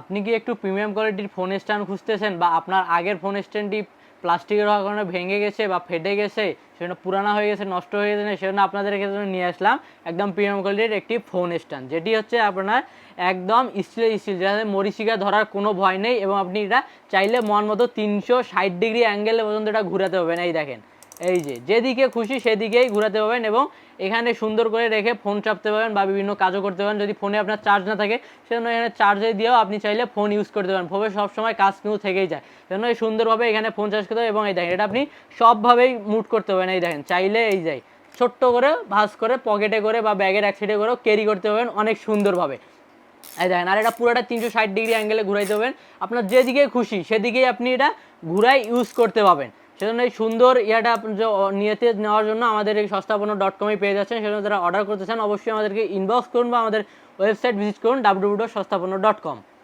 আপনি কি একটু প্রিমিয়াম কোয়ালিটির ফোন স্ট্যান্ড খুঁজতেছেন বা আপনার আগের ফোন স্ট্যান্ডটি প্লাস্টিকের হওয়ার কারণে ভেঙে গেছে বা ফেটে গেছে, সেটা পুরানো হয়ে গেছে, নষ্ট হয়ে গেছে, সেজন্য আপনাদের ক্ষেত্রে নিয়ে আসলাম একদম প্রিমিয়াম কোয়ালিটির একটি ফোন স্ট্যান্ড, যেটি হচ্ছে আপনার একদম স্টিল, যাতে মরিচিকা ধরার কোনো ভয় নেই এবং আপনি এটা চাইলে মন মতো 360 ডিগ্রি অ্যাঙ্গেলে পর্যন্ত এটা ঘুরাতে পারবেন। এই দেখেন, এই যে যেদিকে খুশি সেদিকেই ঘোরাতে পারবেন এবং এখানে সুন্দর করে রেখে ফোন চাপতে পারবেন বা বিভিন্ন কাজও করতে পারেন। যদি ফোনে আপনার চার্জ না থাকে সেজন্য এখানে চার্জে দিয়েও আপনি চাইলে ফোন ইউজ করতে পারেন। ফোনে সবসময় কাজ কিন্তু থেকেই যায়, সেজন্য এই সুন্দরভাবে এখানে ফোন চার্জ করতে হবে। এবং এই দেখেন, এটা আপনি সবভাবেই মুভ করতে পারবেন। এই দেখেন, চাইলে এই যায় ছোট্ট করে ভাঁজ করে পকেটে করে বা ব্যাগের এক সাইডে করেও ক্যারি করতে পারবেন অনেক সুন্দরভাবে। এই দেখেন, আর এটা পুরোটা 360 ডিগ্রি অ্যাঙ্গেলে ঘুরাইতে পারবেন। আপনার যেদিকে খুশি সেদিকেই আপনি এটা ঘুরাই ইউজ করতে পারবেন। সেজন্য এই সুন্দর ইয়াটা নিয়েতে নেওয়ার জন্য আমাদের এই সস্তাপন্ন.com পেয়ে যাচ্ছেন। সেজন্য যারা অর্ডার করতে চান অবশ্যই আমাদেরকে ইনবক্স করুন বা আমাদের ওয়েবসাইট ভিজিট করুন www.সস্তাপন্ন.com।